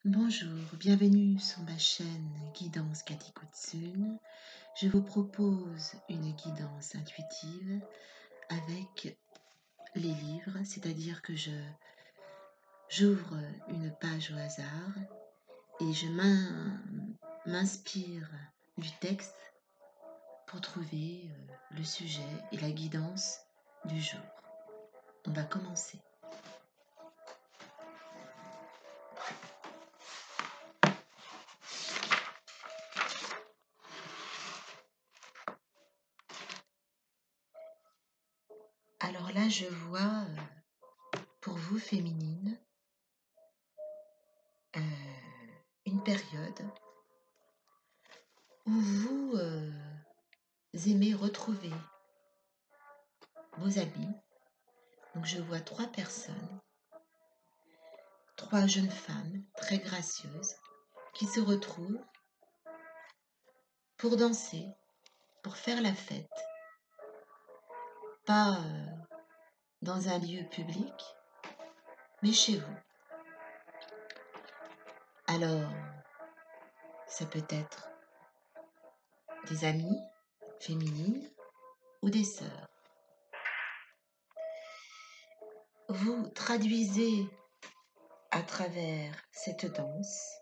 Bonjour, bienvenue sur ma chaîne Guidance Katikutsun. Je vous propose une guidance intuitive avec les livres, c'est-à-dire que j'ouvre une page au hasard et je m'inspire du texte pour trouver le sujet et la guidance du jour. On va commencer. Alors là, je vois pour vous, féminine, une période où vous aimez retrouver vos amis. Donc je vois 3 personnes, 3 jeunes femmes très gracieuses qui se retrouvent pour danser, pour faire la fête, pas dans un lieu public, mais chez vous. Alors, ça peut être des amies féminines ou des sœurs. Vous traduisez à travers cette danse,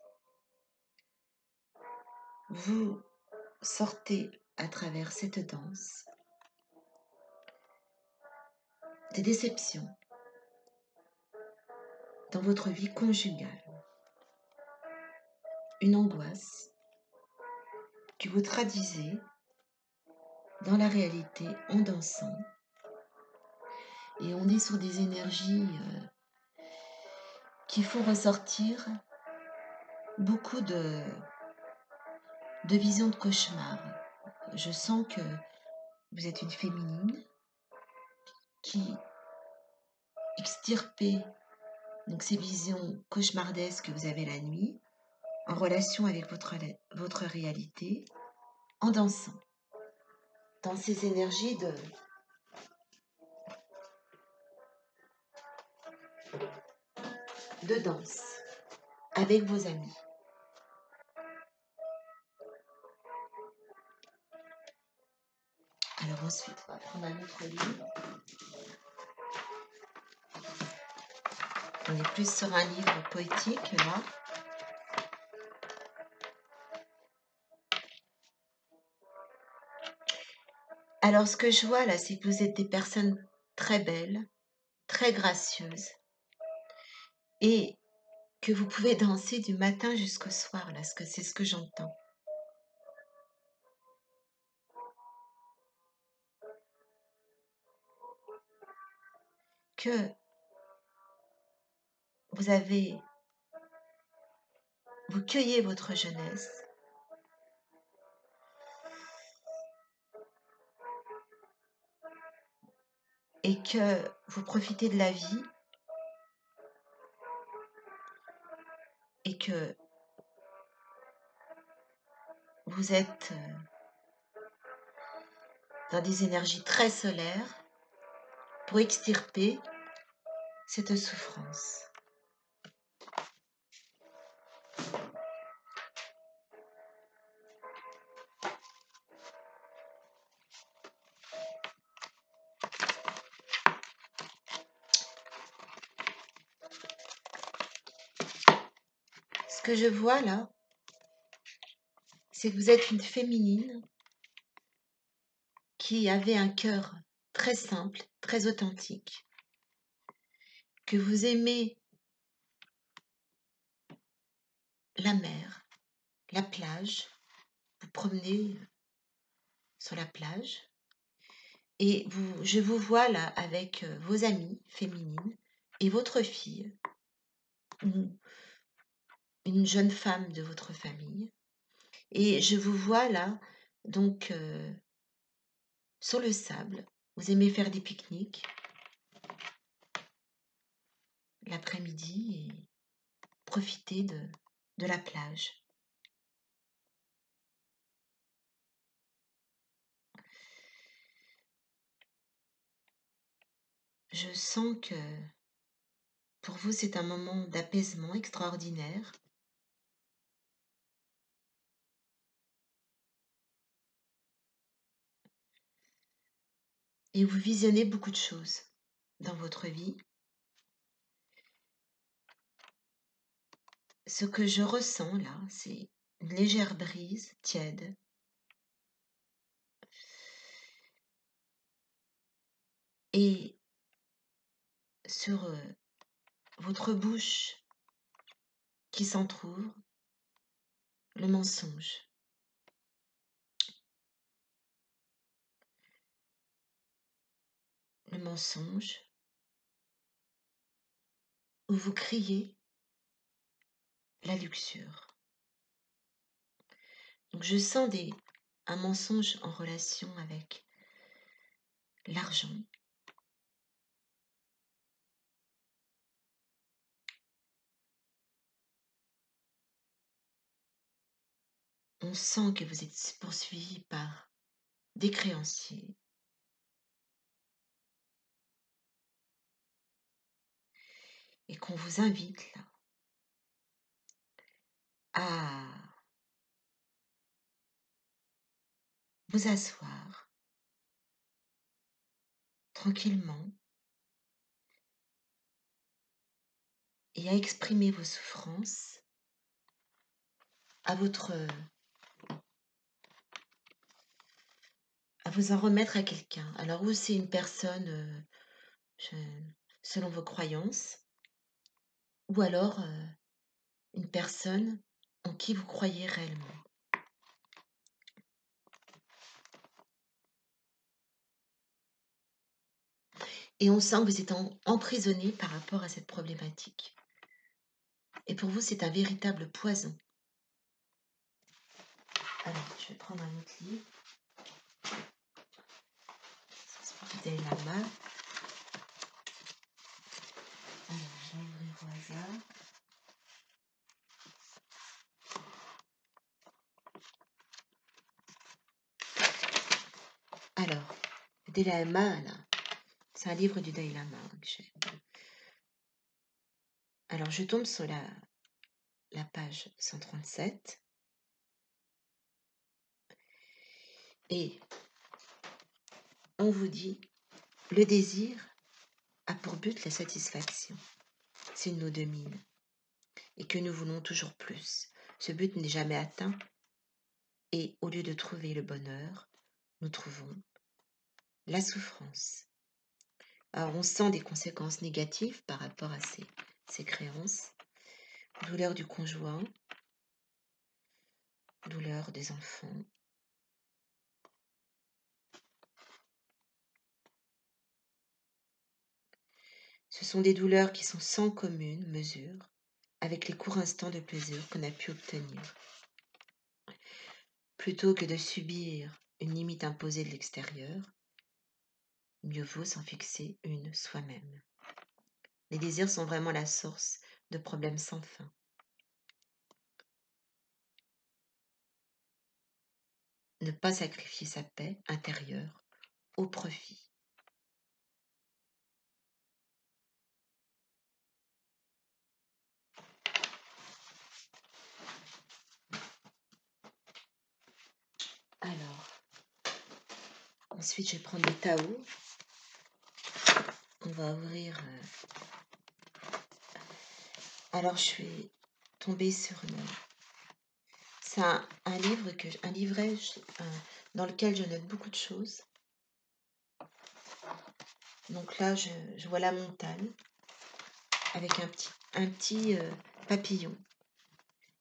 vous sortez à travers cette danse des déceptions dans votre vie conjugale, une angoisse que vous traduisez dans la réalité en dansant. Et on est sur des énergies qui font ressortir beaucoup de visions de cauchemar. Je sens que vous êtes une féminine qui extirpez donc ces visions cauchemardesques que vous avez la nuit en relation avec votre réalité en dansant dans ces énergies de danse avec vos amis. Alors ensuite, on va prendre un autre livre. On est plus sur un livre poétique là. Alors ce que je vois là, c'est que vous êtes des personnes très belles, très gracieuses et que vous pouvez danser du matin jusqu'au soir là, c'est ce que j'entends. Que vous cueillez votre jeunesse et que vous profitez de la vie et que vous êtes dans des énergies très solaires pour extirper cette souffrance. Ce que je vois là, c'est que vous êtes une féminine qui avait un cœur très simple, très authentique, que vous aimez la mer, la plage, vous promenez sur la plage et je vous vois là avec vos amies féminines et votre fille, ou une jeune femme de votre famille, et je vous vois là donc sur le sable. Vous aimez faire des pique-niques l'après-midi et profiter de la plage. Je sens que pour vous, c'est un moment d'apaisement extraordinaire et vous visionnez beaucoup de choses dans votre vie. Ce que je ressens là, c'est une légère brise tiède. Et sur votre bouche qui s'entrouvre, le mensonge. Le mensonge où vous criez la luxure. Donc je sens un mensonge en relation avec l'argent. On sent que vous êtes poursuivi par des créanciers. Et qu'on vous invite là à vous asseoir tranquillement et à exprimer vos souffrances à vous en remettre à quelqu'un. Alors ou c'est une personne selon vos croyances, ou alors une personne en qui vous croyez réellement. Et on sent que vous êtes emprisonné par rapport à cette problématique. Et pour vous, c'est un véritable poison. Alors, je vais prendre un autre livre. C'est Dalai Lama. Alors, je vais ouvrir au hasard. Alors, le Dalai Lama, là, c'est un livre du Dalai Lama que j'ai. Alors, je tombe sur la page 137. Et on vous dit, le désir a pour but la satisfaction. S'il nous domine et que nous voulons toujours plus, ce but n'est jamais atteint. Et au lieu de trouver le bonheur, nous trouvons la souffrance. Alors on sent des conséquences négatives par rapport à ces créances. Douleur du conjoint, douleur des enfants. Ce sont des douleurs qui sont sans commune mesure avec les courts instants de plaisir qu'on a pu obtenir. Plutôt que de subir une limite imposée de l'extérieur, mieux vaut s'en fixer une soi-même. Les désirs sont vraiment la source de problèmes sans fin. Ne pas sacrifier sa paix intérieure au profit. Alors, ensuite je vais prendre le Tao. On va ouvrir. Alors je suis tombée sur c'est un livre un livret dans lequel je note beaucoup de choses. Donc là, je vois la montagne avec un petit papillon.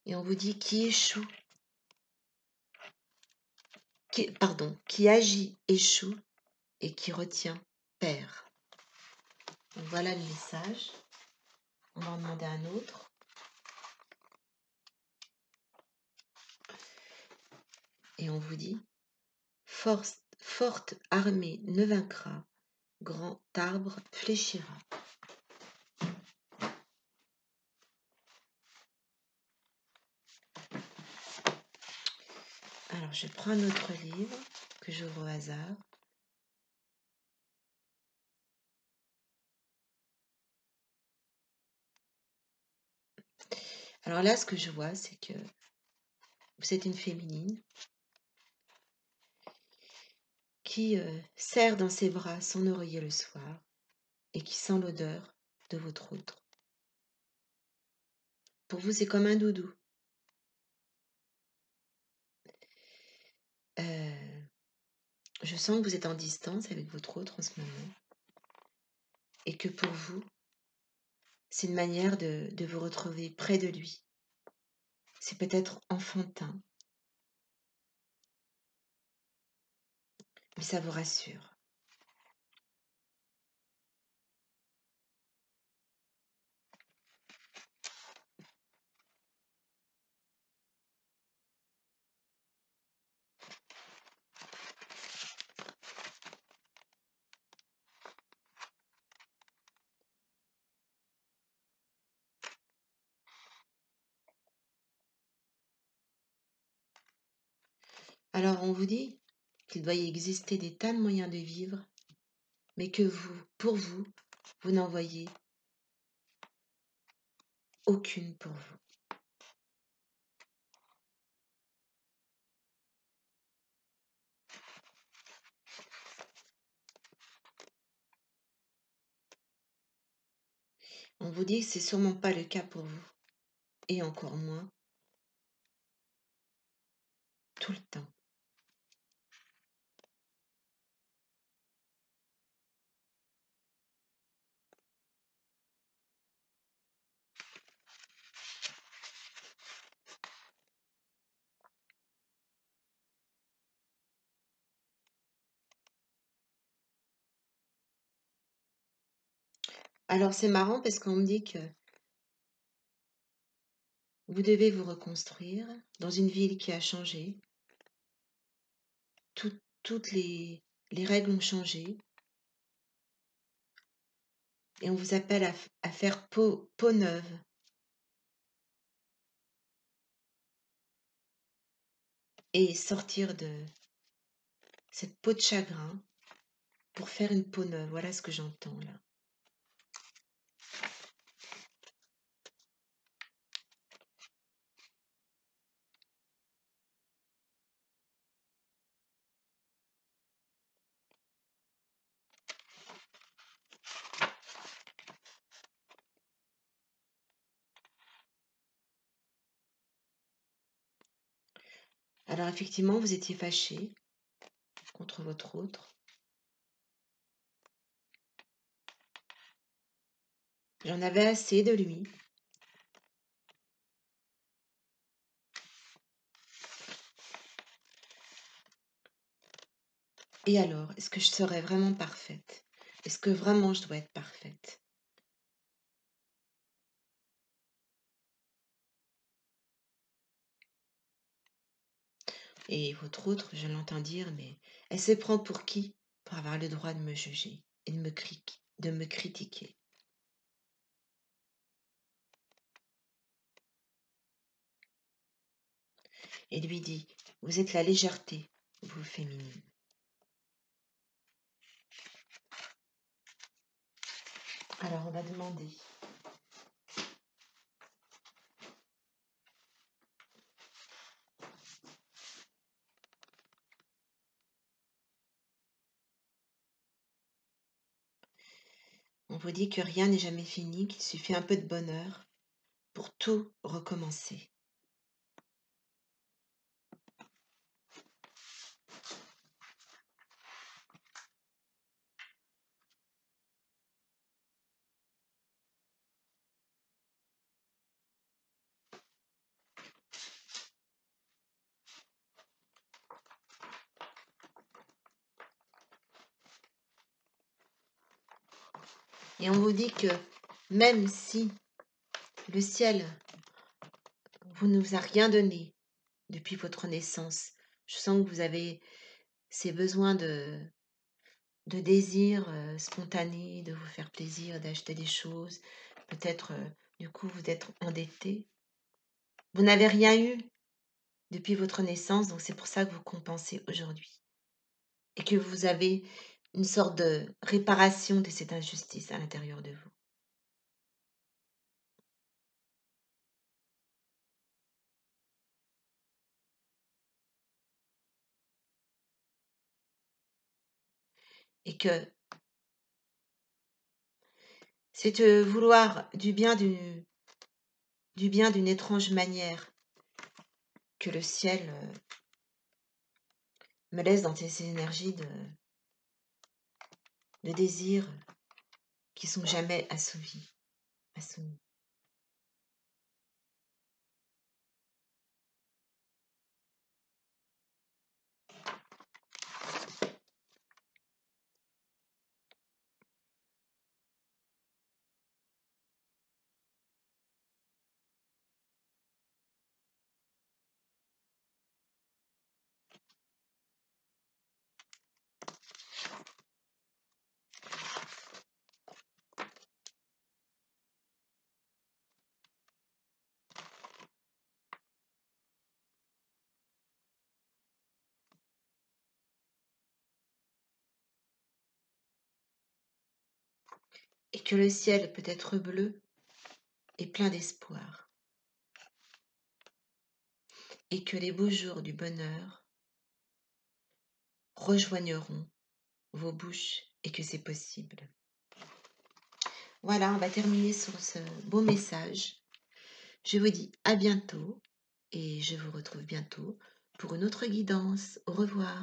Et on vous dit qui échoue, qui agit échoue et qui retient perd. Donc voilà le message. On va en demander un autre. Et on vous dit forte armée ne vaincra, grand arbre fléchira. Alors, je prends un autre livre que j'ouvre au hasard. Alors là, ce que je vois, c'est que vous êtes une féminine qui serre dans ses bras son oreiller le soir et qui sent l'odeur de votre autre. Pour vous, c'est comme un doudou. Je sens que vous êtes en distance avec votre autre en ce moment et que pour vous, c'est une manière de vous retrouver près de lui. C'est peut-être enfantin, mais ça vous rassure. Alors on vous dit qu'il doit y exister des tas de moyens de vivre, mais que vous, pour vous, vous n'en voyez aucune pour vous. On vous dit que c'est sûrement pas le cas pour vous, et encore moins tout le temps. Alors c'est marrant parce qu'on me dit que vous devez vous reconstruire dans une ville qui a changé. Toutes les règles ont changé et on vous appelle à faire peau neuve. Et sortir de cette peau de chagrin pour faire une peau neuve. Voilà ce que j'entends là. Alors effectivement, vous étiez fâché contre votre autre. J'en avais assez de lui. Et alors, est-ce que je serais vraiment parfaite? Est-ce que vraiment je dois être parfaite? Et votre autre, je l'entends dire, mais elle se prend pour qui? Pour avoir le droit de me juger et de me critiquer. Et lui dit, vous êtes la légèreté, vous féminine. Alors on va demander. On vous dit que rien n'est jamais fini, qu'il suffit un peu de bonheur pour tout recommencer. Et on vous dit que même si le ciel vous ne vous a rien donné depuis votre naissance, je sens que vous avez ces besoins de désir spontané, de vous faire plaisir, d'acheter des choses. Peut-être, du coup, vous êtes endetté. Vous n'avez rien eu depuis votre naissance, donc c'est pour ça que vous compensez aujourd'hui. Et que vous avez une sorte de réparation de cette injustice à l'intérieur de vous. et que c'est de vouloir du bien d'une étrange manière que le ciel me laisse dans ces énergies de désir qui sont jamais assouvis. Et que le ciel peut être bleu et plein d'espoir. Et que les beaux jours du bonheur rejoigneront vos bouches et que c'est possible. Voilà, on va terminer sur ce beau message. Je vous dis à bientôt et je vous retrouve bientôt pour une autre guidance. Au revoir.